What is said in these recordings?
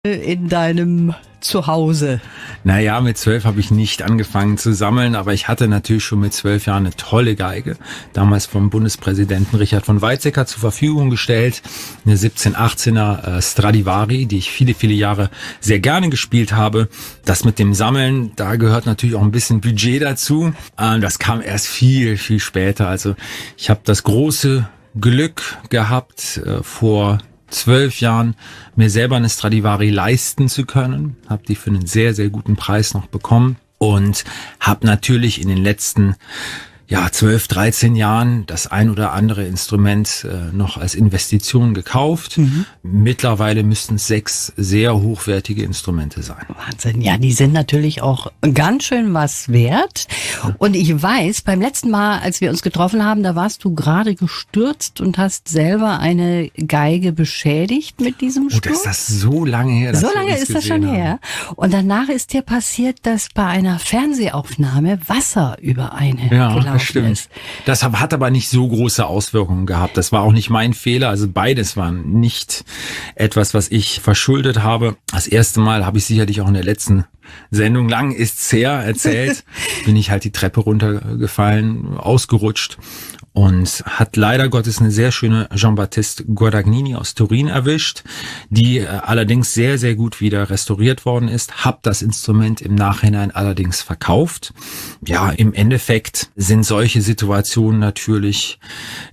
in deinem Zuhause? Naja, mit 12 habe ich nicht angefangen zu sammeln, aber ich hatte natürlich schon mit 12 Jahren eine tolle Geige, damals vom Bundespräsidenten Richard von Weizsäcker zur Verfügung gestellt. Eine 1718er Stradivari, die ich viele, viele Jahre sehr gerne gespielt habe. Das mit dem Sammeln, da gehört natürlich auch ein bisschen Budget dazu. Das kam erst viel, viel später. Also ich habe das große Glück gehabt, vor 12 Jahren mir selber eine Stradivari leisten zu können, habe die für einen sehr, sehr guten Preis noch bekommen und habe natürlich in den letzten 12, 13 Jahren das ein oder andere Instrument noch als Investition gekauft. Mittlerweile müssten es 6 sehr hochwertige Instrumente sein. Wahnsinn, ja, die sind natürlich auch ganz schön was wert. Und ich weiß, beim letzten Mal, als wir uns getroffen haben, da warst du gerade gestürzt und hast selber eine Geige beschädigt mit diesem Sturz. Ist das so lange her? So lange ist das schon her. Und danach ist dir passiert, dass bei einer Fernsehaufnahme Wasser über eine gelaufen stimmt. ist. Das hat aber nicht so große Auswirkungen gehabt. Das war auch nicht mein Fehler. Also beides waren nicht etwas, was ich verschuldet habe. Das erste Mal habe ich sicherlich auch in der letzten Sendung, lang ist's her, erzählt, bin ich halt die Treppe runtergefallen, ausgerutscht und hat leider Gottes eine sehr schöne Jean-Baptiste Guadagnini aus Turin erwischt, die allerdings sehr, sehr gut wieder restauriert worden ist. Hab das Instrument im Nachhinein allerdings verkauft. Ja, im Endeffekt sind solche Situationen natürlich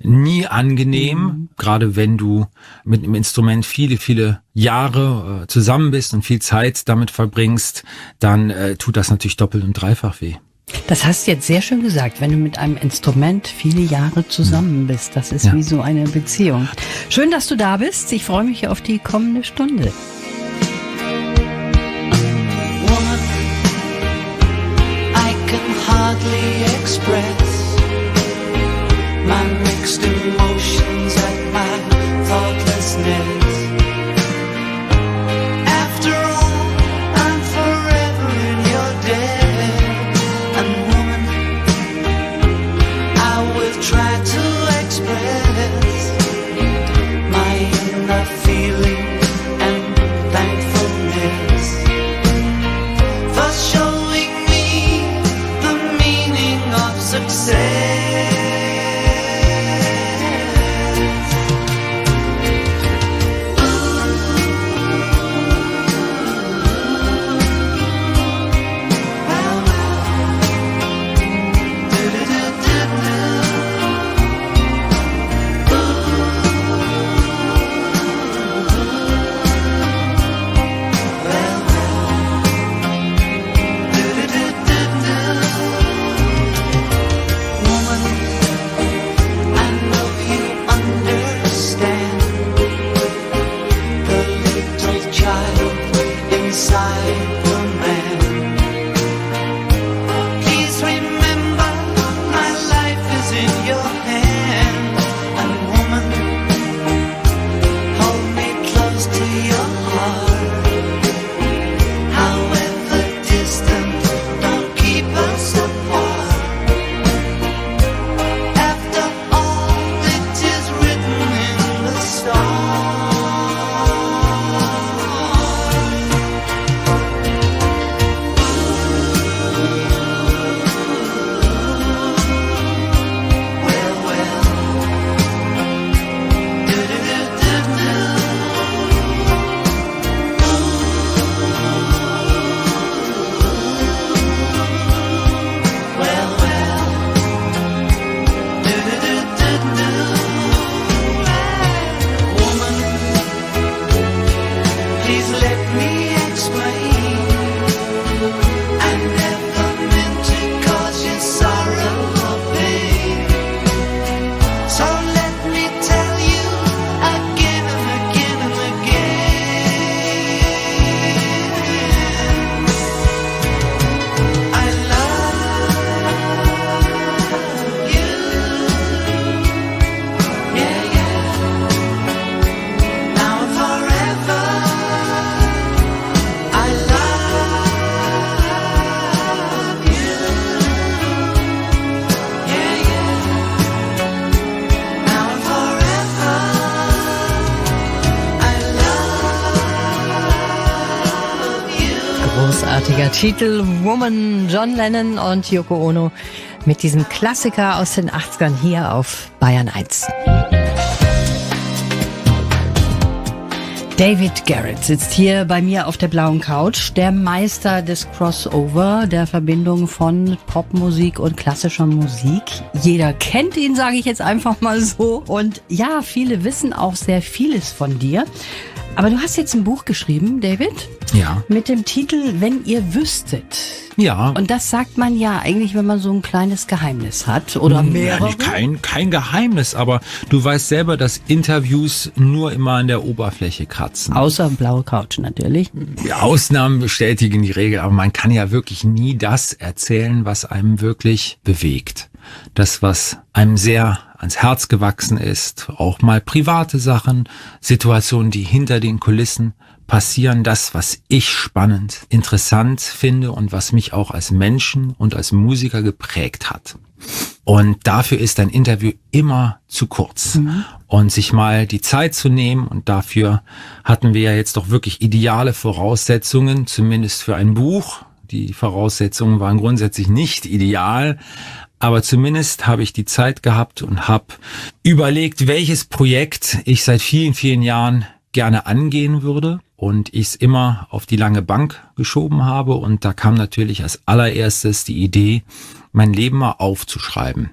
nie angenehm, gerade wenn du mit einem Instrument viele, viele Jahre zusammen bist und viel Zeit damit verbringst, dann tut das natürlich doppelt und dreifach weh. Das hast du jetzt sehr schön gesagt, wenn du mit einem Instrument viele Jahre zusammen bist. Das ist wie so eine Beziehung. Schön, dass du da bist. Ich freue mich auf die kommende Stunde. Woman, I can hardly express my mixed emotions at my thoughtlessness. Großartiger Titel, Woman, John Lennon und Yoko Ono mit diesem Klassiker aus den 80ern hier auf Bayern 1. David Garrett sitzt hier bei mir auf der blauen Couch, der Meister des Crossover, der Verbindung von Popmusik und klassischer Musik. Jeder kennt ihn, sage ich jetzt einfach mal so. Und ja, viele wissen auch sehr vieles von dir. Aber du hast jetzt ein Buch geschrieben, David? Ja. Mit dem Titel Wenn ihr wüsstet. Ja. Und das sagt man ja eigentlich, wenn man so ein kleines Geheimnis hat oder mehrere. Ja, kein Geheimnis, aber du weißt selber, dass Interviews nur immer an der Oberfläche kratzen. Außer blaue Couch natürlich. Ja, Ausnahmen bestätigen die Regel, aber man kann ja wirklich nie das erzählen, was einem wirklich bewegt. Das, was einem sehr ans Herz gewachsen ist, auch mal private Sachen, Situationen, die hinter den Kulissen passieren, das, was ich spannend, interessant finde und was mich auch als Menschen und als Musiker geprägt hat. Und dafür ist ein Interview immer zu kurz. Und sich mal die Zeit zu nehmen, und dafür hatten wir ja jetzt doch wirklich ideale Voraussetzungen, zumindest für ein Buch. Die Voraussetzungen waren grundsätzlich nicht ideal, aber zumindest habe ich die Zeit gehabt und habe überlegt, welches Projekt ich seit vielen, vielen Jahren gerne angehen würde und ich es immer auf die lange Bank geschoben habe. Und da kam natürlich als allererstes die Idee, mein Leben mal aufzuschreiben.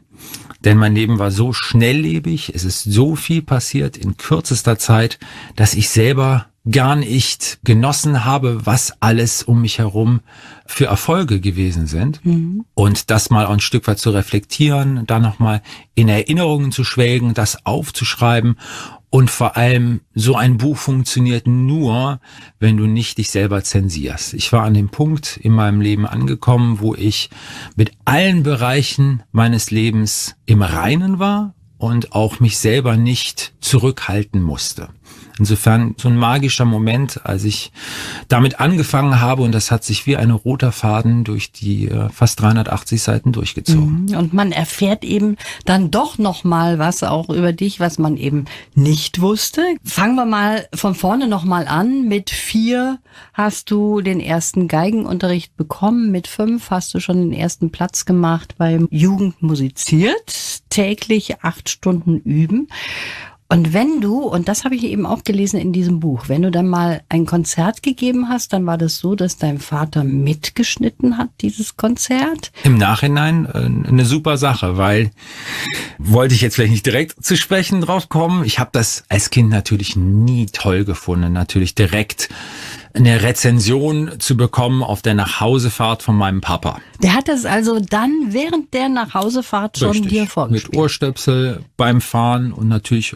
Denn mein Leben war so schnelllebig, es ist so viel passiert in kürzester Zeit, dass ich selber gar nicht genossen habe, was alles um mich herum für Erfolge gewesen sind. Und das mal ein Stück weit zu reflektieren, dann nochmal in Erinnerungen zu schwelgen, das aufzuschreiben. Und vor allem, so ein Buch funktioniert nur, wenn du nicht dich selber zensierst. Ich war an dem Punkt in meinem Leben angekommen, wo ich mit allen Bereichen meines Lebens im Reinen war und auch mich selber nicht zurückhalten musste. Insofern so ein magischer Moment, als ich damit angefangen habe, und das hat sich wie ein roter Faden durch die fast 380 Seiten durchgezogen. Und man erfährt eben dann doch noch mal was auch über dich, was man eben nicht wusste. Fangen wir mal von vorne noch mal an. Mit 4 hast du den ersten Geigenunterricht bekommen. Mit 5 hast du schon den ersten Platz gemacht beim Jugend musiziert. Täglich 8 Stunden üben. Und wenn du, und das habe ich eben auch gelesen in diesem Buch, wenn du dann mal ein Konzert gegeben hast, dann war das so, dass dein Vater mitgeschnitten hat, dieses Konzert. Im Nachhinein eine super Sache, weil, wollte ich jetzt vielleicht nicht direkt zu sprechen drauf kommen, ich habe das als Kind natürlich nie toll gefunden, natürlich direkt eine Rezension zu bekommen auf der Nachhausefahrt von meinem Papa. Der hat das also dann während der Nachhausefahrt schon Richtig, dir vorgespielt. mit Ohrstöpsel beim Fahren und natürlich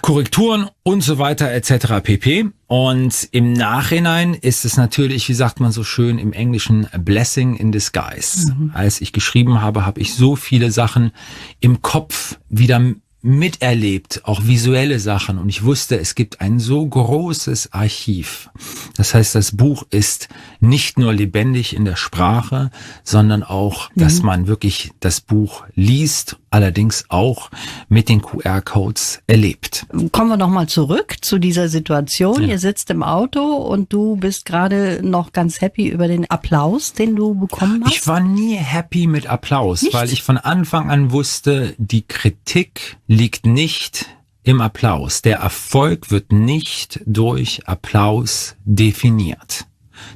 Korrekturen und so weiter etc. pp. Und im Nachhinein ist es natürlich, wie sagt man so schön im Englischen, a blessing in disguise. Als ich geschrieben habe, habe ich so viele Sachen im Kopf wieder miterlebt, auch visuelle Sachen, und ich wusste, es gibt ein so großes Archiv. Das heißt, das Buch ist nicht nur lebendig in der Sprache, sondern auch, dass man wirklich das Buch liest, allerdings auch mit den QR-Codes erlebt. Kommen wir nochmal zurück zu dieser Situation. Ja. Ihr sitzt im Auto und du bist gerade noch ganz happy über den Applaus, den du bekommen hast. Ich war nie happy mit Applaus, nicht? Weil ich von Anfang an wusste, die Kritik liegt nicht im Applaus. Der Erfolg wird nicht durch Applaus definiert.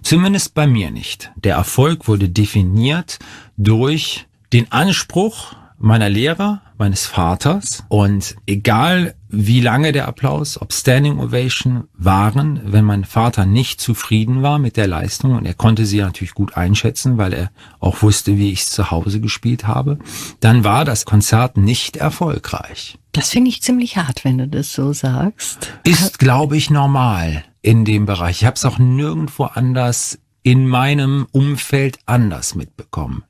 Zumindest bei mir nicht. Der Erfolg wurde definiert durch den Anspruch meiner Lehrer, meines Vaters, und egal wie lange der Applaus, ob Standing Ovation waren, wenn mein Vater nicht zufrieden war mit der Leistung, und er konnte sie natürlich gut einschätzen, weil er auch wusste, wie ich es zu Hause gespielt habe, dann war das Konzert nicht erfolgreich. Das finde ich ziemlich hart, wenn du das so sagst. Ist, glaube ich, normal in dem Bereich. Ich habe es auch nirgendwo anders in meinem Umfeld anders mitbekommen.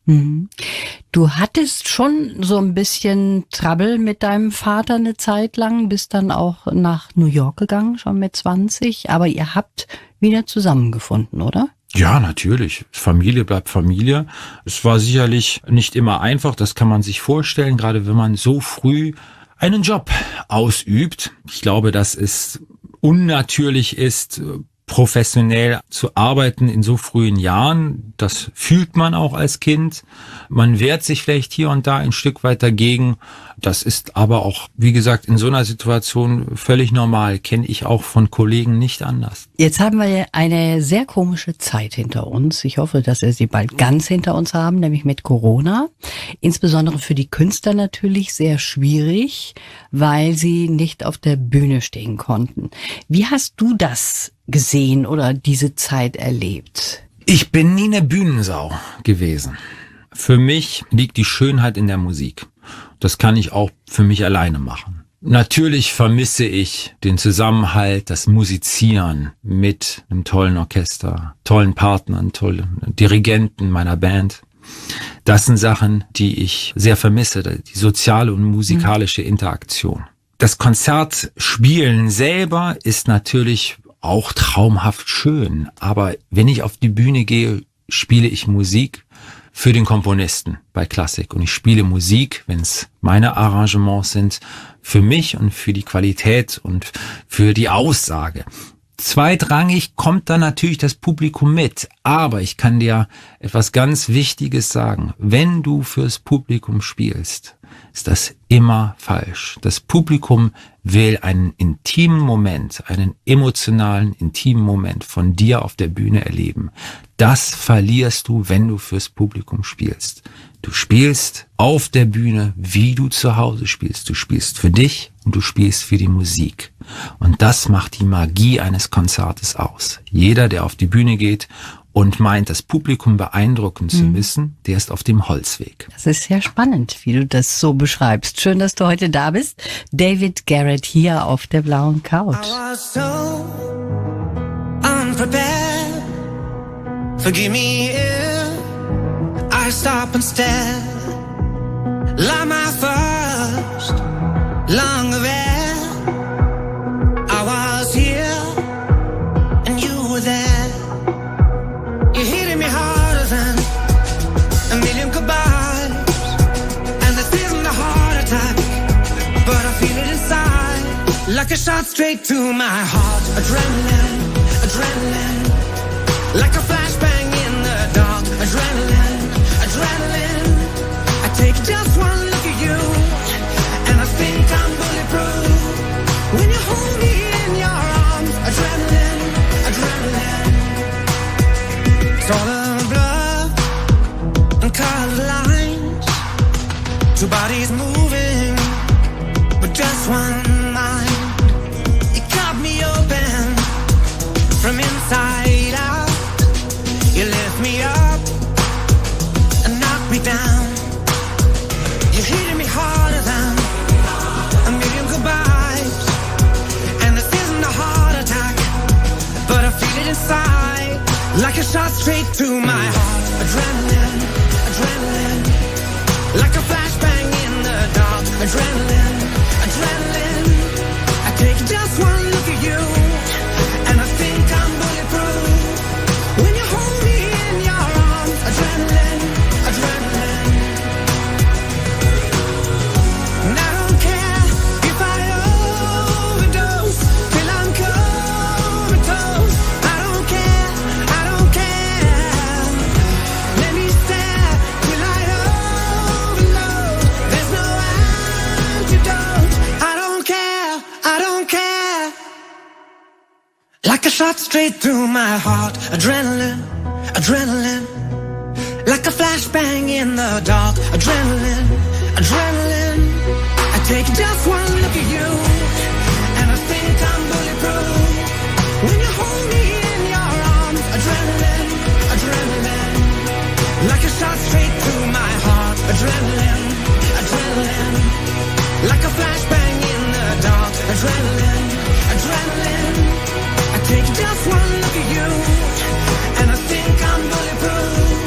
Du hattest schon so ein bisschen Trouble mit deinem Vater eine Zeit lang, bist dann auch nach New York gegangen, schon mit 20, aber ihr habt wieder zusammengefunden, oder? Ja, natürlich. Familie bleibt Familie. Es war sicherlich nicht immer einfach, das kann man sich vorstellen, gerade wenn man so früh einen Job ausübt. Ich glaube, dass es unnatürlich ist, professionell zu arbeiten in so frühen Jahren. Das fühlt man auch als Kind. Man wehrt sich vielleicht hier und da ein Stück weit dagegen. Das ist aber auch, wie gesagt, in so einer Situation völlig normal. Kenne ich auch von Kollegen nicht anders. Jetzt haben wir eine sehr komische Zeit hinter uns. Ich hoffe, dass wir sie bald ganz hinter uns haben, nämlich mit Corona. Insbesondere für die Künstler natürlich sehr schwierig, weil sie nicht auf der Bühne stehen konnten. Wie hast du das gesehen oder diese Zeit erlebt? Ich bin nie eine Bühnensau gewesen. Für mich liegt die Schönheit in der Musik. Das kann ich auch für mich alleine machen. Natürlich vermisse ich den Zusammenhalt, das Musizieren mit einem tollen Orchester, tollen Partnern, tollen Dirigenten meiner Band. Das sind Sachen, die ich sehr vermisse, die soziale und musikalische Interaktion. Das Konzertspielen selber ist natürlich auch traumhaft schön, aber wenn ich auf die Bühne gehe, spiele ich Musik für den Komponisten bei Klassik. Und ich spiele Musik, wenn es meine Arrangements sind, für mich und für die Qualität und für die Aussage. Zweitrangig kommt dann natürlich das Publikum mit. Aber ich kann dir etwas ganz Wichtiges sagen. Wenn du fürs Publikum spielst, ist das immer falsch. Das Publikum will einen intimen Moment, einen emotionalen, intimen Moment von dir auf der Bühne erleben. Das verlierst du, wenn du fürs Publikum spielst. Du spielst auf der Bühne, wie du zu Hause spielst. Du spielst für dich und du spielst für die Musik. Und das macht die Magie eines Konzertes aus. Jeder, der auf die Bühne geht und meint, das Publikum beeindrucken zu müssen, der ist auf dem Holzweg. Das ist sehr spannend, wie du das so beschreibst. Schön, dass du heute da bist. David Garrett hier auf der blauen Couch. I was so unprepared. Forgive me if I stop and stare. Like my first long affair. I was here and you were there. You're hitting me harder than a million goodbyes. And this isn't a heart attack, but I feel it inside, like a shot straight to my heart. Adrenaline, adrenaline, like a flashbang in the dark. Adrenaline, adrenaline, I take just one look at you, and I think I'm bulletproof. When you hold me in your arms. Adrenaline, adrenaline, it's all the blood and colored lines. Two bodies moving, but just one mind. You cut me open from inside out. You lift me up and knock me down. You're hitting me harder than a million goodbyes. And this isn't a heart attack, but I feel it inside, like a shot straight to my heart. Adrenaline, adrenaline, like a flashbang in the dark. Adrenaline, adrenaline, I take just one look at you, and I think I'm bulletproof. When you hold me in your arms. Adrenaline, adrenaline, and I don't care if I overdose till I'm comatose. I don't care, I don't care. Let me stare till I overload. There's no antidote. I don't care, I don't care. Like a shot straight through my heart. Adrenaline, adrenaline, like a flashbang in the dark. Adrenaline, adrenaline, I take just one look at you, and I think I'm bulletproof. When you hold me in your arms. Adrenaline, adrenaline, like a shot straight through my heart. Adrenaline, adrenaline, like a flashbang in the dark. Adrenaline, adrenaline, I take just one look at you, and I think I'm bulletproof.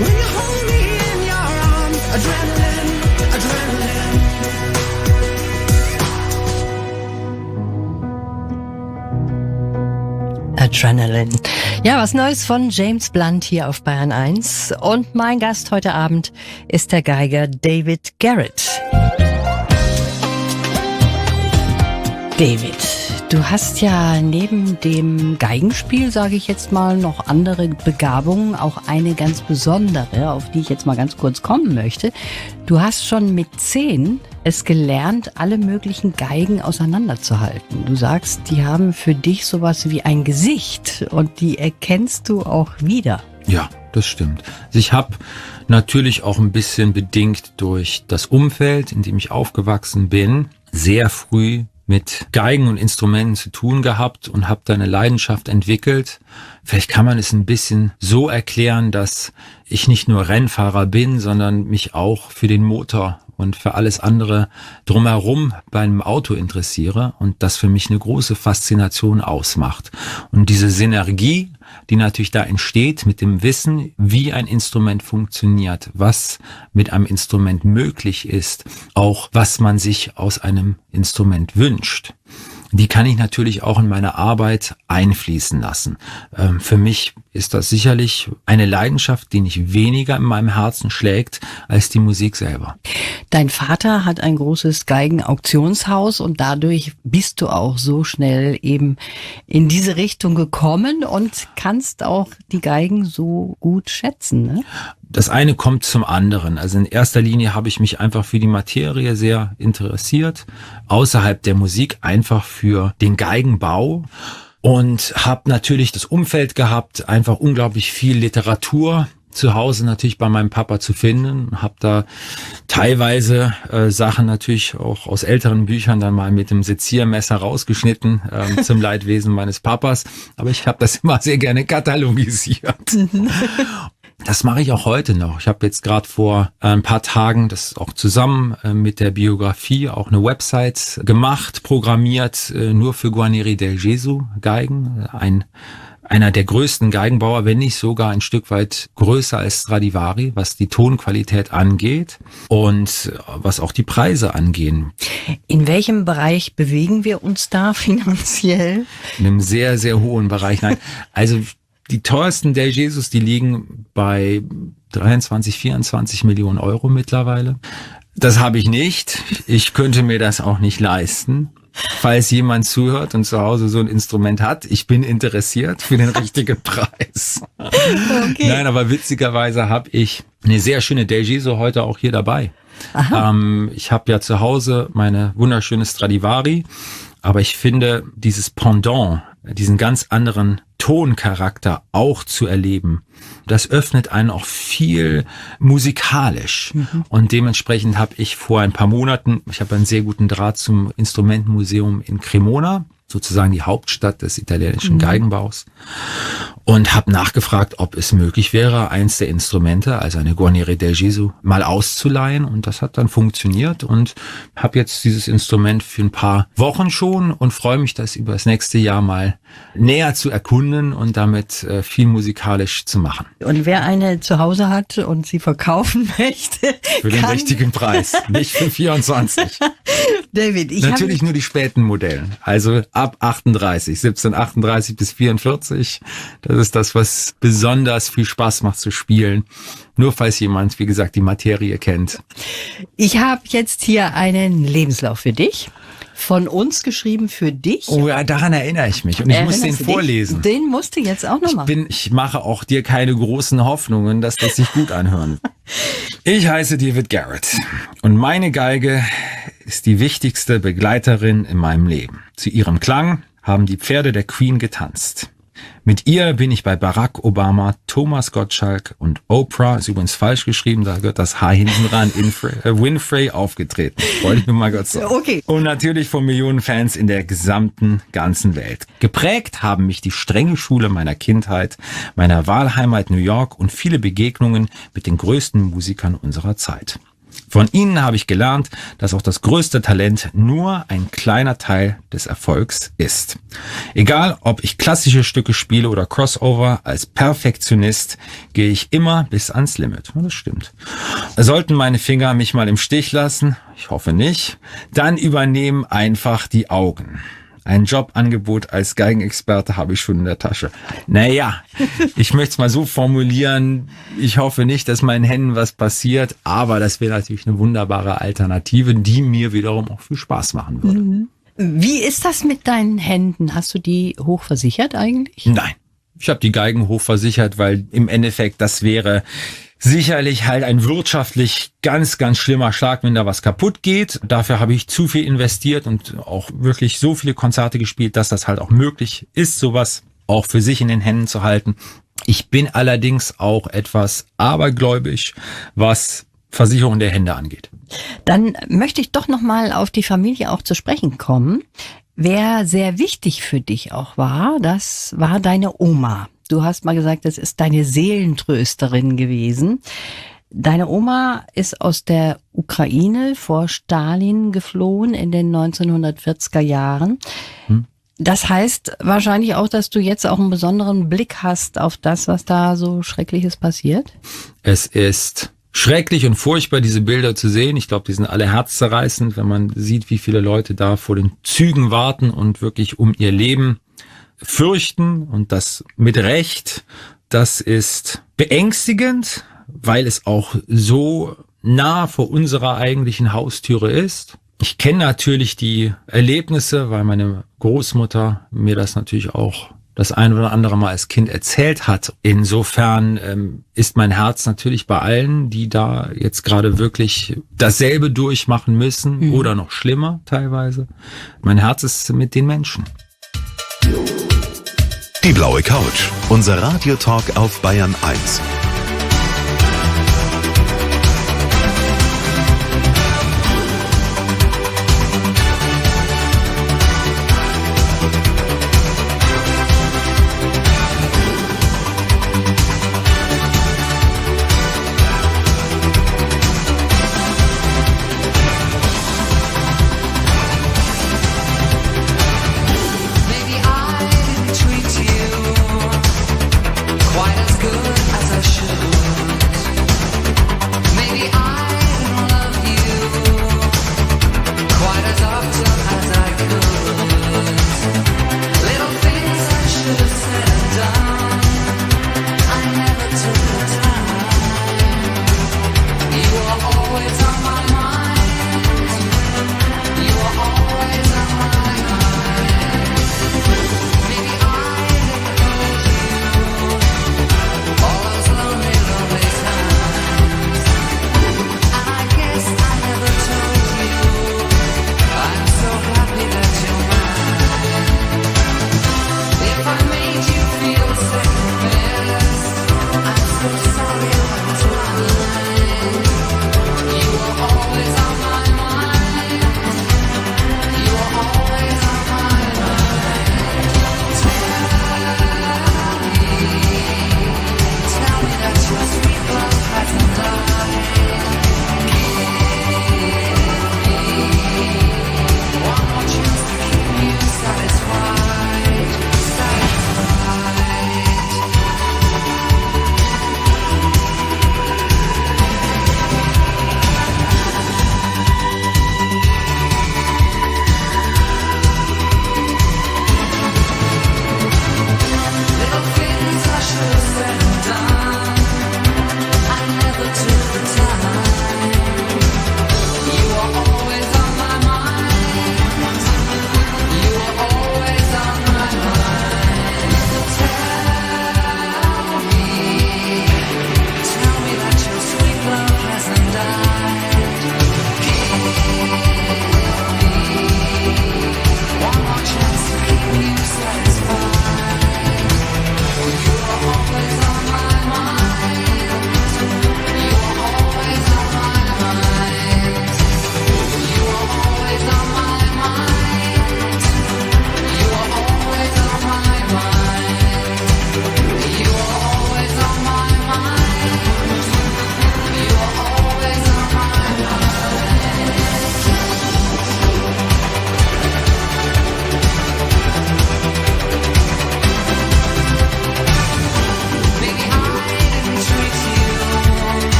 When you hold me in your arms. Adrenaline, adrenaline. Adrenaline. Ja, was Neues von James Blunt hier auf Bayern 1. Und mein Gast heute Abend ist der Geiger David Garrett. David, Du hast ja neben dem Geigenspiel, sage ich jetzt mal, noch andere Begabungen, auch eine ganz besondere, auf die ich jetzt mal ganz kurz kommen möchte. Du hast schon mit 10 es gelernt, alle möglichen Geigen auseinanderzuhalten. Du sagst, die haben für dich sowas wie ein Gesicht und die erkennst du auch wieder. Ja, das stimmt. Also ich habe natürlich auch ein bisschen bedingt durch das Umfeld, in dem ich aufgewachsen bin, sehr früh mit Geigen und Instrumenten zu tun gehabt und habe da eine Leidenschaft entwickelt. Vielleicht kann man es ein bisschen so erklären, dass ich nicht nur Rennfahrer bin, sondern mich auch für den Motor und für alles andere drumherum bei einem Auto interessiere und das für mich eine große Faszination ausmacht. Und diese Synergie, die natürlich da entsteht mit dem Wissen, wie ein Instrument funktioniert, was mit einem Instrument möglich ist, auch was man sich aus einem Instrument wünscht, die kann ich natürlich auch in meine Arbeit einfließen lassen. Für mich ist das sicherlich eine Leidenschaft, die nicht weniger in meinem Herzen schlägt als die Musik selber. Dein Vater hat ein großes Geigenauktionshaus und dadurch bist du auch so schnell eben in diese Richtung gekommen und kannst auch die Geigen so gut schätzen, ne? Das eine kommt zum anderen. Also in erster Linie habe ich mich einfach für die Materie sehr interessiert, außerhalb der Musik einfach für den Geigenbau und habe natürlich das Umfeld gehabt, einfach unglaublich viel Literatur zu Hause natürlich bei meinem Papa zu finden, habe da teilweise Sachen natürlich auch aus älteren Büchern dann mal mit dem Seziermesser rausgeschnitten zum Leidwesen meines Papas, aber ich habe das immer sehr gerne katalogisiert. Das mache ich auch heute noch. Ich habe jetzt gerade vor ein paar Tagen das auch zusammen mit der Biografie auch eine Website gemacht, programmiert, nur für Guarneri del Gesù Geigen. Einer der größten Geigenbauer, wenn nicht sogar ein Stück weit größer als Stradivari, was die Tonqualität angeht und was auch die Preise angehen. In welchem Bereich bewegen wir uns da finanziell? In einem sehr, sehr hohen Bereich. Nein, also die teuersten Del Gesùs, die liegen bei 23, 24 Millionen Euro mittlerweile. Das habe ich nicht. Ich könnte mir das auch nicht leisten. Falls jemand zuhört und zu Hause so ein Instrument hat, ich bin interessiert für den richtigen Preis. Okay. Nein, aber witzigerweise habe ich eine sehr schöne Del Gesù heute auch hier dabei. Ich habe ja zu Hause meine wunderschöne Stradivari, aber ich finde dieses Pendant, diesen ganz anderen Toncharakter auch zu erleben, das öffnet einen auch viel musikalisch. Und dementsprechend habe ich vor ein paar Monaten, ich habe einen sehr guten Draht zum Instrumentenmuseum in Cremona, sozusagen die Hauptstadt des italienischen Geigenbaus, und habe nachgefragt, ob es möglich wäre, eins der Instrumente, also eine Guarneri del Gesù, mal auszuleihen, und das hat dann funktioniert und habe jetzt dieses Instrument für ein paar Wochen schon und freue mich, das über das nächste Jahr mal näher zu erkunden und damit viel musikalisch zu machen. Und wer eine zu Hause hat und sie verkaufen möchte, für den richtigen Preis, nicht für 24. David, natürlich nur die späten Modellen, also ab 1738 bis 44. Das ist das, was besonders viel Spaß macht zu spielen. Nur falls jemand, wie gesagt, die Materie kennt. Ich habe jetzt hier einen Lebenslauf für dich. Von uns geschrieben für dich. Oh ja, daran erinnere ich mich. Und ich muss den vorlesen. Den musst du jetzt auch noch machen. Ich mache auch dir keine großen Hoffnungen, dass das sich gut anhören. Ich heiße David Garrett und meine Geige ist die wichtigste Begleiterin in meinem Leben. Zu ihrem Klang haben die Pferde der Queen getanzt. Mit ihr bin ich bei Barack Obama, Thomas Gottschalk und Oprah, ist übrigens falsch geschrieben, da gehört das H hinten ran, Winfrey aufgetreten. Wollte ich nur mal kurz sagen. Okay. Und natürlich von Millionen Fans in der ganzen Welt. Geprägt haben mich die strenge Schule meiner Kindheit, meiner Wahlheimat New York und viele Begegnungen mit den größten Musikern unserer Zeit. Von ihnen habe ich gelernt, dass auch das größte Talent nur ein kleiner Teil des Erfolgs ist. Egal, ob ich klassische Stücke spiele oder Crossover, als Perfektionist gehe ich immer bis ans Limit. Das stimmt. Sollten meine Finger mich mal im Stich lassen, ich hoffe nicht, dann übernehmen einfach die Augen. Ein Jobangebot als Geigenexperte habe ich schon in der Tasche. Naja, ich möchte es mal so formulieren, ich hoffe nicht, dass meinen Händen was passiert, aber das wäre natürlich eine wunderbare Alternative, die mir wiederum auch viel Spaß machen würde. Wie ist das mit deinen Händen? Hast du die hochversichert eigentlich? Nein, ich habe die Geigen hochversichert, weil im Endeffekt das wäre sicherlich halt ein wirtschaftlich ganz, ganz schlimmer Schlag, wenn da was kaputt geht. Dafür habe ich zu viel investiert und auch wirklich so viele Konzerte gespielt, dass das halt auch möglich ist, sowas auch für sich in den Händen zu halten. Ich bin allerdings auch etwas abergläubisch, was Versicherung der Hände angeht. Dann möchte ich doch noch mal auf die Familie auch zu sprechen kommen. Wer sehr wichtig für dich auch war, das war deine Oma. Du hast mal gesagt, das ist deine Seelentrösterin gewesen. Deine Oma ist aus der Ukraine vor Stalin geflohen in den 1940er Jahren. Das heißt wahrscheinlich auch, dass du jetzt auch einen besonderen Blick hast auf das, was da so Schreckliches passiert? Es ist schrecklich und furchtbar, diese Bilder zu sehen. Ich glaube, die sind alle herzzerreißend, wenn man sieht, wie viele Leute da vor den Zügen warten und wirklich um ihr Leben fürchten, und das mit Recht. Das ist beängstigend, weil es auch so nah vor unserer eigentlichen Haustüre ist. Ich kenne natürlich die Erlebnisse, weil meine Großmutter mir das natürlich auch das ein oder andere Mal als Kind erzählt hat. Insofern ist mein Herz natürlich bei allen, die da jetzt gerade wirklich dasselbe durchmachen müssen oder noch schlimmer teilweise. Mein Herz ist mit den Menschen. Die blaue Couch, unser Radiotalk auf Bayern 1. Quite as good as I should.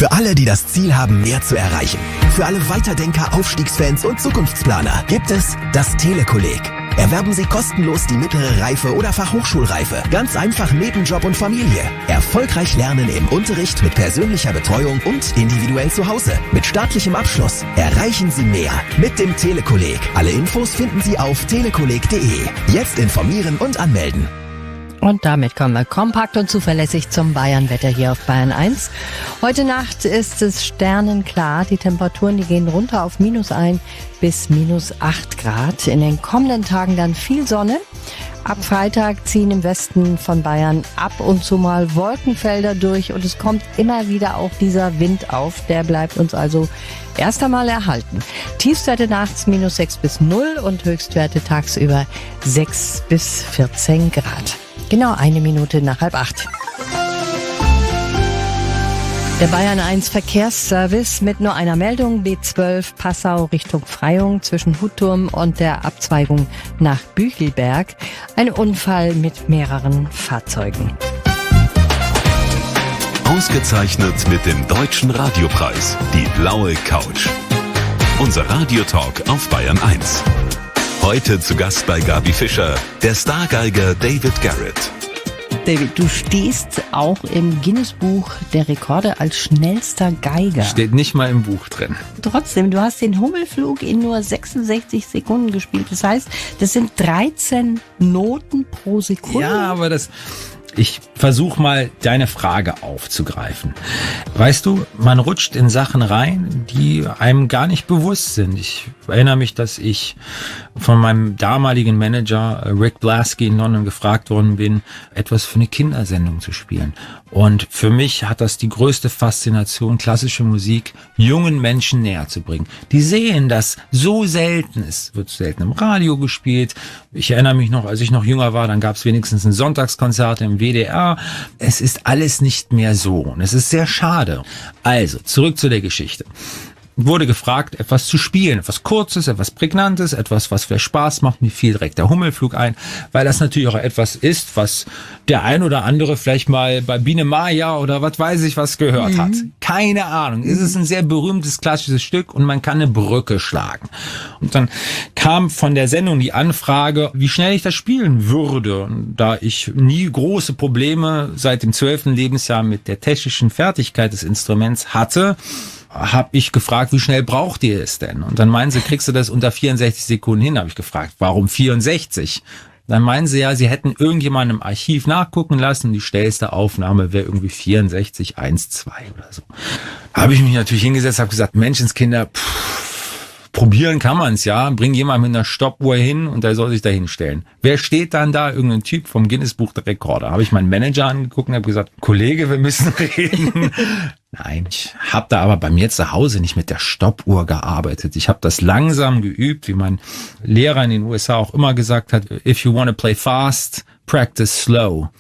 Für alle, die das Ziel haben, mehr zu erreichen. Für alle Weiterdenker, Aufstiegsfans und Zukunftsplaner gibt es das Telekolleg. Erwerben Sie kostenlos die mittlere Reife oder Fachhochschulreife. Ganz einfach neben Job und Familie. Erfolgreich lernen im Unterricht mit persönlicher Betreuung und individuell zu Hause. Mit staatlichem Abschluss erreichen Sie mehr mit dem Telekolleg. Alle Infos finden Sie auf telekolleg.de. Jetzt informieren und anmelden. Und damit kommen wir kompakt und zuverlässig zum Bayernwetter hier auf Bayern 1. Heute Nacht ist es sternenklar. Die Temperaturen, die gehen runter auf -1 bis -8 Grad. In den kommenden Tagen dann viel Sonne. Ab Freitag ziehen im Westen von Bayern ab und zu mal Wolkenfelder durch und es kommt immer wieder auch dieser Wind auf. Der bleibt uns also erst einmal erhalten. Tiefstwerte nachts -6 bis 0 und Höchstwerte tagsüber 6 bis 14 Grad. Genau 1 Minute nach 7:30. Der Bayern 1 Verkehrsservice mit nur einer Meldung. B12 Passau Richtung Freyung zwischen Hutturm und der Abzweigung nach Büchelberg. Ein Unfall mit mehreren Fahrzeugen. Ausgezeichnet mit dem Deutschen Radiopreis. Die blaue Couch. Unser Radiotalk auf Bayern 1. Heute zu Gast bei Gabi Fischer, der Stargeiger David Garrett. David, du stehst auch im Guinness-Buch der Rekorde als schnellster Geiger. Steht nicht mal im Buch drin. Trotzdem, du hast den Hummelflug in nur 66 Sekunden gespielt. Das heißt, das sind 13 Noten pro Sekunde. Ja, aber ich versuche mal, deine Frage aufzugreifen. Weißt du, man rutscht in Sachen rein, die einem gar nicht bewusst sind. Ich erinnere mich, dass ich von meinem damaligen Manager Rick Blasky in London gefragt worden bin, etwas für eine Kindersendung zu spielen. Und für mich hat das die größte Faszination, klassische Musik jungen Menschen näher zu bringen. Die sehen das so selten. Es wird selten im Radio gespielt. Ich erinnere mich noch, als ich noch jünger war, dann gab es wenigstens ein Sonntagskonzert im WDR. Es ist alles nicht mehr so und es ist sehr schade. Also, zurück zu der Geschichte. Wurde gefragt, etwas zu spielen, etwas Kurzes, etwas Prägnantes, etwas, was vielleicht Spaß macht. Mir fiel direkt der Hummelflug ein, weil das natürlich auch etwas ist, was der ein oder andere vielleicht mal bei Biene Maya oder was weiß ich was gehört hat. Keine Ahnung. Es ist ein sehr berühmtes klassisches Stück und man kann eine Brücke schlagen. Und dann kam von der Sendung die Anfrage, wie schnell ich das spielen würde. Und da ich nie große Probleme seit dem 12. Lebensjahr mit der technischen Fertigkeit des Instruments hatte, habe ich gefragt, wie schnell braucht ihr es denn? Und dann meinen sie, kriegst du das unter 64 Sekunden hin? Habe ich gefragt, warum 64? Dann meinen sie ja, sie hätten irgendjemanden im Archiv nachgucken lassen. Die schnellste Aufnahme wäre irgendwie 64,12 oder so. Habe ich mich natürlich hingesetzt, habe gesagt, Menschenskinder, probieren kann man es ja. Bring jemand mit einer Stoppuhr hin und der soll sich da hinstellen. Wer steht dann da? Irgendein Typ vom Guinness-Buch der Rekorde. Habe ich meinen Manager angeguckt und habe gesagt, Kollege, wir müssen reden. Nein, ich habe da aber bei mir zu Hause nicht mit der Stoppuhr gearbeitet. Ich habe das langsam geübt, wie mein Lehrer in den USA auch immer gesagt hat, if you want to play fast, practice slow.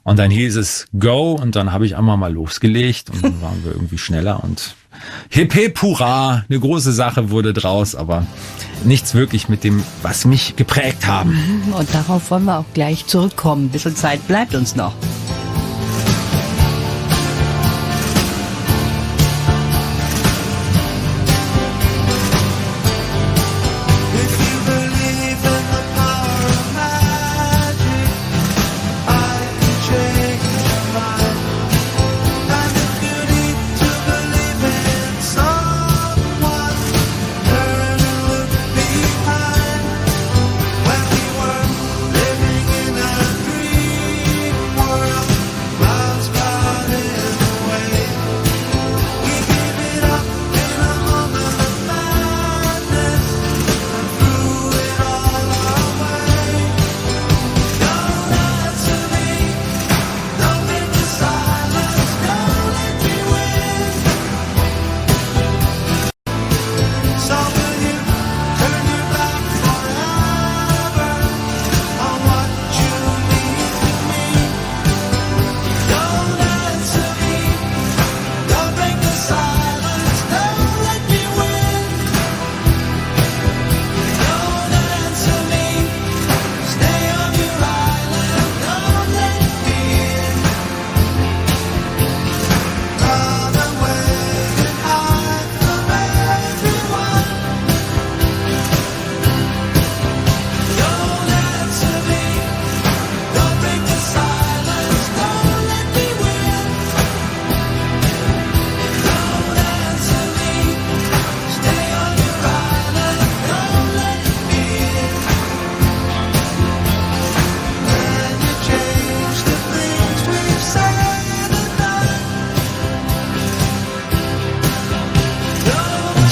Und dann hieß es go und dann habe ich einmal mal losgelegt und dann waren wir irgendwie schneller und hip hip hurra, eine große Sache wurde draus, aber nichts wirklich mit dem, was mich geprägt haben. Und darauf wollen wir auch gleich zurückkommen. Ein bisschen Zeit bleibt uns noch. World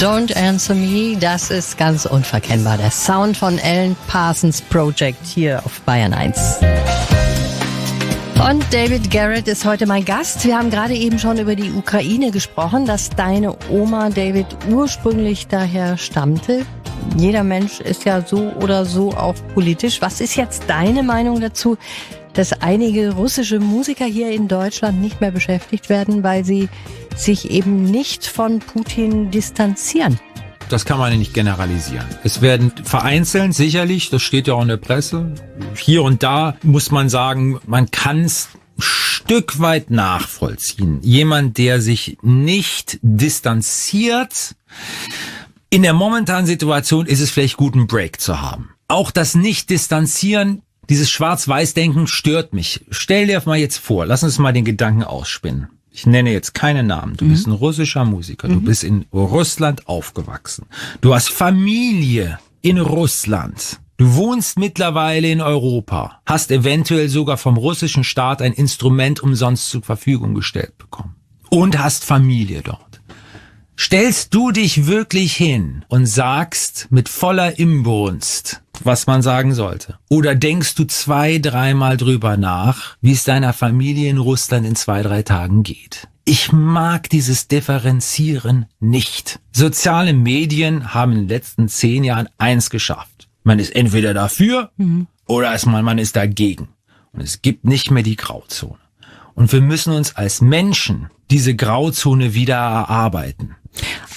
Don't Answer Me, das ist ganz unverkennbar. Der Sound von Alan Parsons Project hier auf Bayern 1. Und David Garrett ist heute mein Gast. Wir haben gerade eben schon über die Ukraine gesprochen, dass deine Oma David ursprünglich daher stammte. Jeder Mensch ist ja so oder so auch politisch. Was ist jetzt deine Meinung dazu, dass einige russische Musiker hier in Deutschland nicht mehr beschäftigt werden, weil sie sich eben nicht von Putin distanzieren? Das kann man nicht generalisieren. Es werden vereinzelt, sicherlich, das steht ja auch in der Presse, hier und da muss man sagen, man kann es ein Stück weit nachvollziehen. Jemand, der sich nicht distanziert, in der momentanen Situation ist es vielleicht gut, einen Break zu haben. Auch das Nicht-Distanzieren, dieses Schwarz-Weiß-Denken stört mich. Stell dir mal jetzt vor, lass uns mal den Gedanken ausspinnen. Ich nenne jetzt keine Namen. Du bist ein russischer Musiker. Du bist in Russland aufgewachsen. Du hast Familie in Russland. Du wohnst mittlerweile in Europa. Hast eventuell sogar vom russischen Staat ein Instrument umsonst zur Verfügung gestellt bekommen. Und hast Familie dort. Stellst du dich wirklich hin und sagst mit voller Inbrunst, was man sagen sollte? Oder denkst du 2-3 Mal drüber nach, wie es deiner Familie in Russland in 2-3 Tagen geht? Ich mag dieses Differenzieren nicht. Soziale Medien haben in den letzten 10 Jahren eins geschafft. Man ist entweder dafür oder man ist dagegen. Und es gibt nicht mehr die Grauzone. Und wir müssen uns als Menschen diese Grauzone wieder erarbeiten.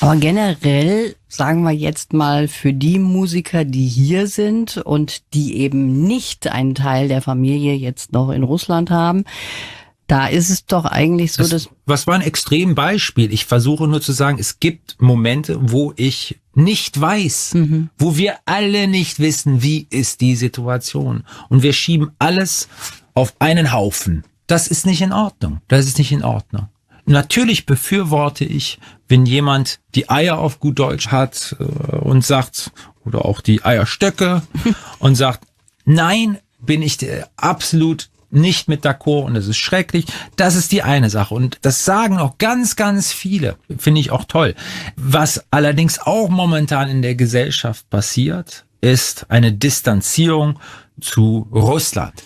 Aber generell, sagen wir jetzt mal, für die Musiker, die hier sind und die eben nicht einen Teil der Familie jetzt noch in Russland haben, da ist es doch eigentlich so, dass... Was war ein Extrembeispiel? Ich versuche nur zu sagen, es gibt Momente, wo ich nicht weiß, wo wir alle nicht wissen, wie ist die Situation. Und wir schieben alles auf einen Haufen. Das ist nicht in Ordnung. Das ist nicht in Ordnung. Natürlich befürworte ich, wenn jemand die Eier auf gut Deutsch hat und sagt, oder auch die Eierstöcke und sagt, nein, bin ich absolut nicht mit d'accord und das ist schrecklich. Das ist die eine Sache und das sagen auch ganz, ganz viele. Finde ich auch toll. Was allerdings auch momentan in der Gesellschaft passiert, ist eine Distanzierung zu Russland.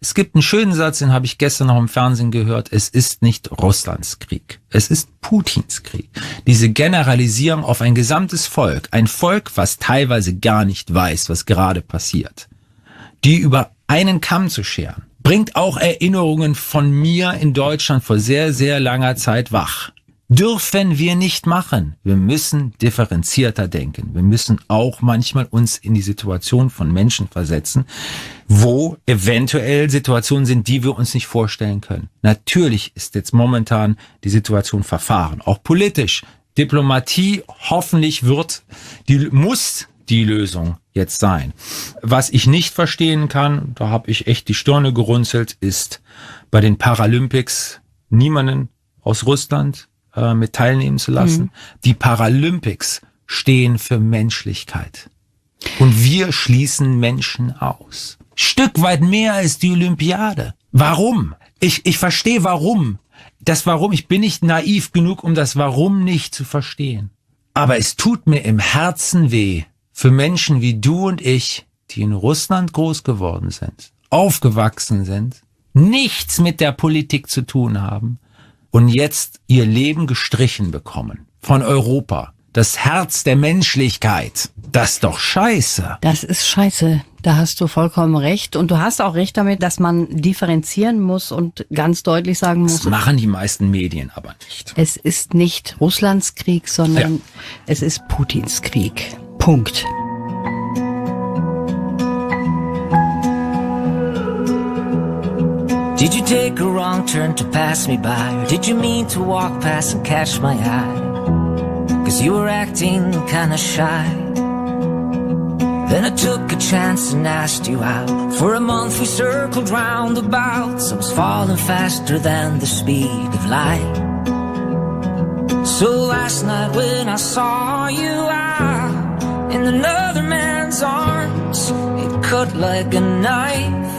Es gibt einen schönen Satz, den habe ich gestern noch im Fernsehen gehört. Es ist nicht Russlands Krieg. Es ist Putins Krieg. Diese Generalisierung auf ein gesamtes Volk, ein Volk, was teilweise gar nicht weiß, was gerade passiert, die über einen Kamm zu scheren, bringt auch Erinnerungen von mir in Deutschland vor sehr, sehr langer Zeit wach. Dürfen wir nicht machen. Wir müssen differenzierter denken. Wir müssen auch manchmal uns in die Situation von Menschen versetzen, wo eventuell Situationen sind, die wir uns nicht vorstellen können. Natürlich ist jetzt momentan die verfahren, auch politisch. Diplomatie hoffentlich muss die Lösung jetzt sein. Was ich nicht verstehen kann, da habe ich echt die Stirne gerunzelt, ist bei den Paralympics niemanden aus Russland mit teilnehmen zu lassen. Die Paralympics stehen für Menschlichkeit. Und wir schließen Menschen aus. Stück weit mehr als die Olympiade. Warum? Ich verstehe warum. Das Warum, ich bin nicht naiv genug, um das Warum nicht zu verstehen. Aber es tut mir im Herzen weh für Menschen wie du und ich, die in Russland groß geworden sind, aufgewachsen sind, nichts mit der Politik zu tun haben, und jetzt ihr Leben gestrichen bekommen von Europa. Das Herz der Menschlichkeit. Das ist doch scheiße. Das ist scheiße. Da hast du vollkommen recht. Und du hast auch recht damit, dass man differenzieren muss und ganz deutlich sagen muss. Das machen die meisten Medien aber nicht. Es ist nicht Russlands Krieg, sondern es ist Putins Krieg. Punkt. Did you take a wrong turn to pass me by? Or did you mean to walk past and catch my eye? 'Cause you were acting kinda shy. Then I took a chance and asked you out. For a month we circled roundabouts. I was falling faster than the speed of light. So last night when I saw you out in another man's arms, it cut like a knife.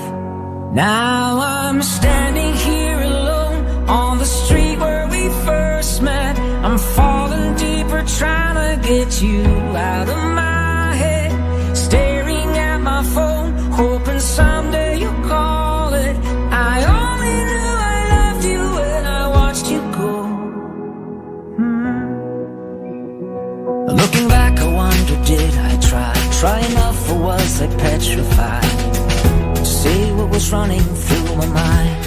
Now I'm standing here alone on the street where we first met. I'm falling deeper, trying to get you out of my head. Staring at my phone, hoping someday you'll call it. I only knew I loved you when I watched you go. Looking back, I wonder, did I try enough, or was I petrified to say what was running through my mind?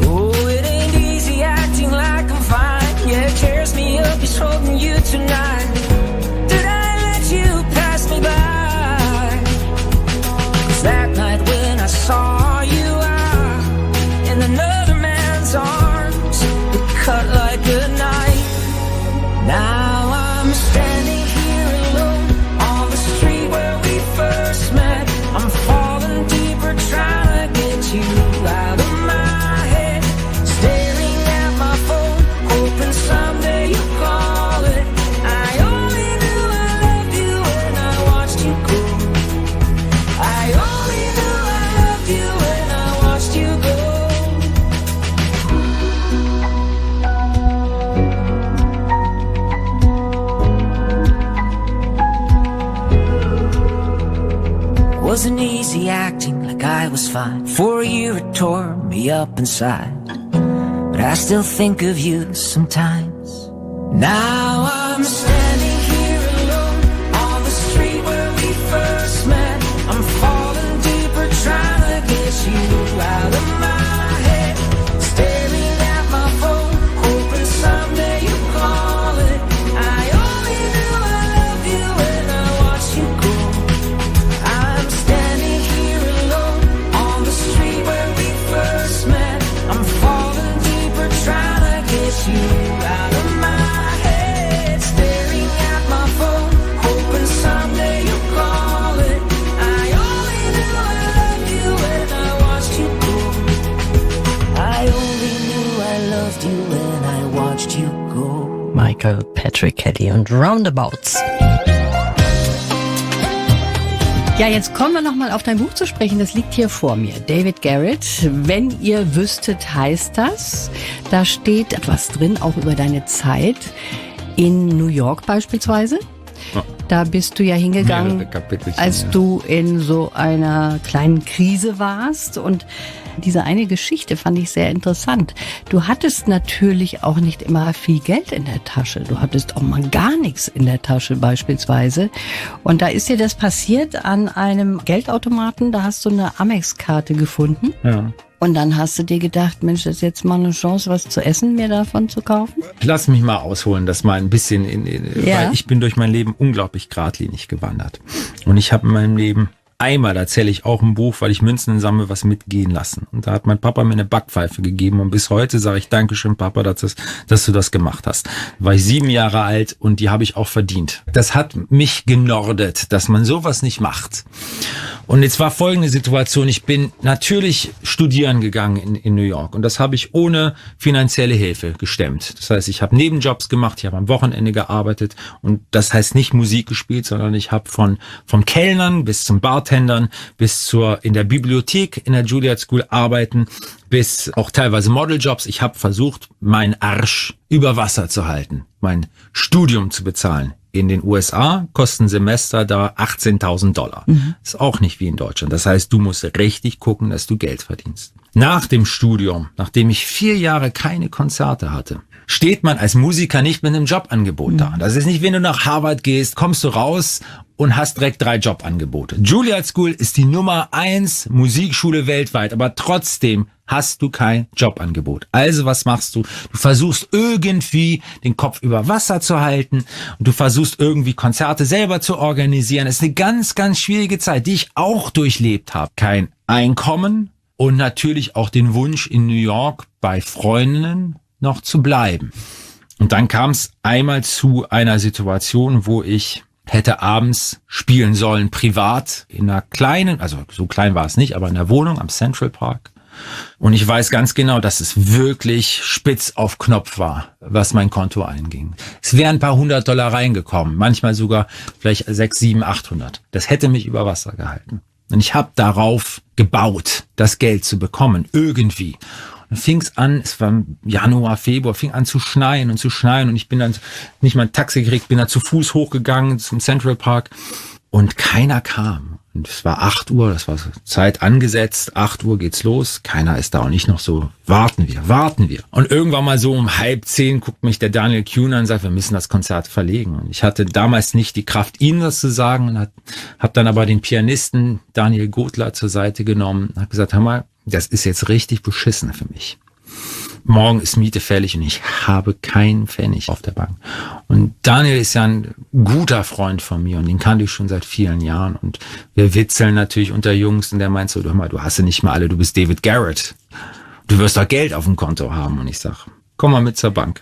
Oh, it ain't easy acting like I'm fine. Yeah, it tears me up, he's holding you tonight. Did I let you pass me by? 'Cause that night when I saw you out in another man's arms, it cut like a knife. Now I'm standing here alone on the street where we first met. I'm falling deeper trying to get you out of my head. Staring at my phone, hoping someday you'll call it. I only knew I loved you when I watched you go. I only knew I loved you when I watched you go. Wasn't easy acting like I was fine. For a year it tore me up inside, but I still think of you sometimes. Now I'm standing here alone on the street where we first met. I'm falling deeper trying to get you out of my head. Staring at my phone, hoping someday you'll call it. I only knew I loved you when I watched you go. I'm standing here alone on the street where we first met. I'm falling deeper trying to get you out of my head. Staring at my phone, hoping someday you'll call it. I only knew I loved you when I watched you go. I only knew I loved you when I watched you go. Michael Patrick Kelly und Roundabouts. Ja, jetzt kommen wir nochmal auf dein Buch zu sprechen. Das liegt hier vor mir. David Garrett. Wenn ihr wüsstet, heißt das. Da steht etwas drin, auch über deine Zeit in New York beispielsweise. Ja. Da bist du ja hingegangen, Mehrere Kapitelchen, als ja. du in so einer kleinen Krise warst. Und diese eine Geschichte fand ich sehr interessant. Du hattest natürlich auch nicht immer viel Geld in der Tasche. Du hattest auch mal gar nichts in der Tasche beispielsweise. Und da ist dir das passiert an einem Geldautomaten. Da hast du eine Amex-Karte gefunden. Ja. Und dann hast du dir gedacht, Mensch, das ist jetzt mal eine Chance, was zu essen, mir davon zu kaufen? Lass mich mal ausholen, das mal ein bisschen, Ja. weil ich bin durch mein Leben unglaublich geradlinig gewandert. Und ich habe in meinem Leben einmal, da erzähle ich auch im Buch, weil ich Münzen sammle, was mitgehen lassen. Und da hat mein Papa mir eine Backpfeife gegeben und bis heute sage ich Dankeschön, Papa, dass du das gemacht hast. Da war ich 7 Jahre alt und die habe ich auch verdient. Das hat mich genordet, dass man sowas nicht macht. Und jetzt war folgende Situation, ich bin natürlich studieren gegangen in New York und das habe ich ohne finanzielle Hilfe gestemmt. Das heißt, ich habe Nebenjobs gemacht, ich habe am Wochenende gearbeitet und das heißt nicht Musik gespielt, sondern ich habe vom Kellnern bis zum Bartendern bis in der Bibliothek in der Juilliard School arbeiten, bis auch teilweise Modeljobs. Ich habe versucht, meinen Arsch über Wasser zu halten, mein Studium zu bezahlen. In den USA kosten Semester da $18.000. Ist auch nicht wie in Deutschland. Das heißt, du musst richtig gucken, dass du Geld verdienst. Nach dem Studium, nachdem ich 4 Jahre keine Konzerte hatte, steht man als Musiker nicht mit einem Jobangebot da. Das ist nicht, wenn du nach Harvard gehst, kommst du raus und hast direkt 3 Jobangebote. Juilliard School ist die Nummer 1 Musikschule weltweit, aber trotzdem hast du kein Jobangebot. Also was machst du? Du versuchst irgendwie den Kopf über Wasser zu halten und du versuchst irgendwie Konzerte selber zu organisieren. Es ist eine ganz, ganz schwierige Zeit, die ich auch durchlebt habe. Kein Einkommen und natürlich auch den Wunsch in New York bei Freundinnen noch zu bleiben. Und dann kam es einmal zu einer Situation, wo ich hätte abends spielen sollen, privat, in einer kleinen, also so klein war es nicht, aber in der Wohnung am Central Park. Und ich weiß ganz genau, dass es wirklich spitz auf Knopf war, was mein Konto einging. Es wären ein paar $100 reingekommen, manchmal sogar vielleicht 600, 700, 800. Das hätte mich über Wasser gehalten. Und ich habe darauf gebaut, das Geld zu bekommen, irgendwie. Dann fing's an, es war Januar, Februar, fing an zu schneien und ich bin dann nicht mal ein Taxi gekriegt, bin dann zu Fuß hochgegangen zum Central Park und keiner kam. Und es war 8 Uhr, das war Zeit angesetzt, 8 Uhr geht's los, keiner ist da und ich noch so, warten wir. Und irgendwann mal so um 9:30 guckt mich der Daniel Kuhn an und sagt, wir müssen das Konzert verlegen. Und ich hatte damals nicht die Kraft, ihm das zu sagen und habe dann aber den Pianisten Daniel Gotler zur Seite genommen und habe gesagt, hör mal, das ist jetzt richtig beschissen für mich. Morgen ist Miete fällig und ich habe keinen Pfennig auf der Bank. Und Daniel ist ja ein guter Freund von mir und den kannte ich schon seit vielen Jahren. Und wir witzeln natürlich unter Jungs und der meint so, hör mal, du hast ja nicht mal alle, du bist David Garrett. Du wirst doch Geld auf dem Konto haben. Und ich sag, komm mal mit zur Bank.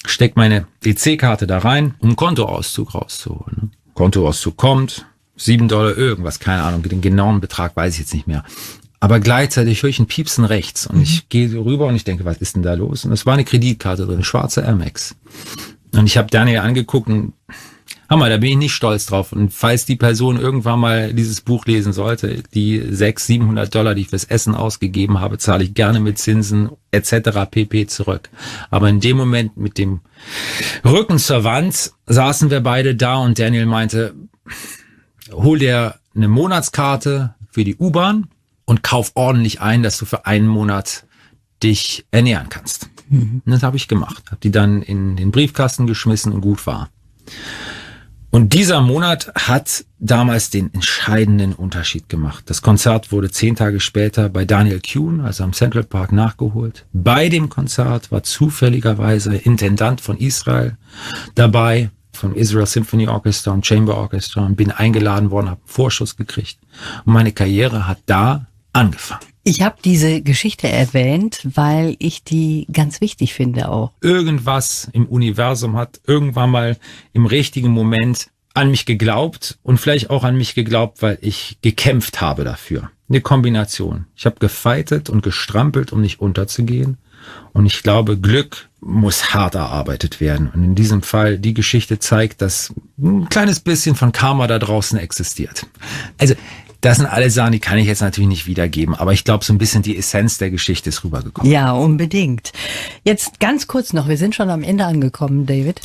Steck meine EC-Karte da rein, um einen Kontoauszug rauszuholen. Kontoauszug kommt, $7 irgendwas, keine Ahnung, den genauen Betrag weiß ich jetzt nicht mehr. Aber gleichzeitig höre ich ein Piepsen rechts und ich gehe so rüber und ich denke, was ist denn da los? Und es war eine Kreditkarte drin, eine schwarze Amex. Und ich habe Daniel angeguckt und Hammer, da bin ich nicht stolz drauf. Und falls die Person irgendwann mal dieses Buch lesen sollte, die $600-700, die ich fürs Essen ausgegeben habe, zahle ich gerne mit Zinsen etc. pp. Zurück. Aber in dem Moment mit dem Rücken zur Wand saßen wir beide da und Daniel meinte, hol dir eine Monatskarte für die U-Bahn und kauf ordentlich ein, dass du für einen Monat dich ernähren kannst. Und das habe ich gemacht. Habe die dann in den Briefkasten geschmissen und gut war. Und dieser Monat hat damals den entscheidenden Unterschied gemacht. Das Konzert wurde 10 Tage später bei Daniel Kuhn, also am Central Park, nachgeholt. Bei dem Konzert war zufälligerweise Intendant von Israel dabei, vom Israel Symphony Orchestra und Chamber Orchestra, und bin eingeladen worden, habe einen Vorschuss gekriegt. Und meine Karriere hat da angefangen. Ich habe diese Geschichte erwähnt, weil ich die ganz wichtig finde auch. Irgendwas im Universum hat irgendwann mal im richtigen Moment an mich geglaubt und vielleicht auch an mich geglaubt, weil ich gekämpft habe dafür. Eine Kombination. Ich habe gefeitet und gestrampelt, um nicht unterzugehen. Und ich glaube, Glück muss hart erarbeitet werden. Und in diesem Fall, die Geschichte zeigt, dass ein kleines bisschen von Karma da draußen existiert. Also, das sind alle Sachen, die kann ich jetzt natürlich nicht wiedergeben, aber ich glaube, so ein bisschen die Essenz der Geschichte ist rübergekommen. Ja, unbedingt. Jetzt ganz kurz noch, wir sind schon am Ende angekommen, David.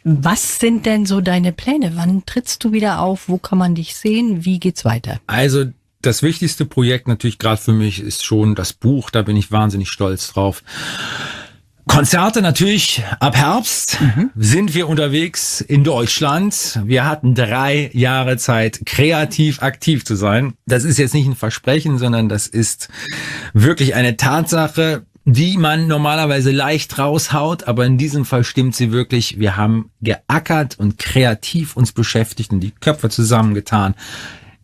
Was sind denn so deine Pläne? Wann trittst du wieder auf? Wo kann man dich sehen? Wie geht's weiter? Also das wichtigste Projekt natürlich gerade für mich ist schon das Buch, da bin ich wahnsinnig stolz drauf. Konzerte natürlich, ab Herbst sind wir unterwegs in Deutschland. Wir hatten 3 Jahre Zeit, kreativ aktiv zu sein. Das ist jetzt nicht ein Versprechen, sondern das ist wirklich eine Tatsache, die man normalerweise leicht raushaut. Aber in diesem Fall stimmt sie wirklich. Wir haben geackert und kreativ uns beschäftigt und die Köpfe zusammengetan.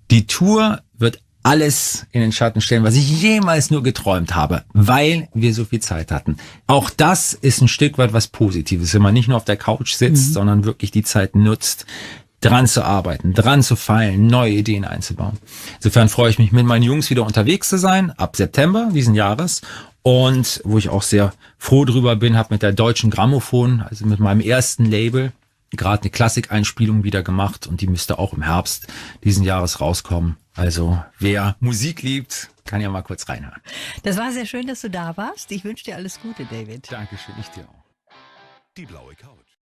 Die Tour wird alles in den Schatten stellen, was ich jemals nur geträumt habe, weil wir so viel Zeit hatten. Auch das ist ein Stück weit was Positives, wenn man nicht nur auf der Couch sitzt, sondern wirklich die Zeit nutzt, dran zu arbeiten, dran zu feilen, neue Ideen einzubauen. Insofern freue ich mich, mit meinen Jungs wieder unterwegs zu sein, ab September diesen Jahres. Und wo ich auch sehr froh drüber bin, habe mit der Deutschen Grammophon, also mit meinem ersten Label, gerade eine Klassikeinspielung wieder gemacht und die müsste auch im Herbst diesen Jahres rauskommen. Also wer Musik liebt, kann ja mal kurz reinhören. Das war sehr schön, dass du da warst. Ich wünsche dir alles Gute, David. Dankeschön, ich dir auch. Die blaue Couch.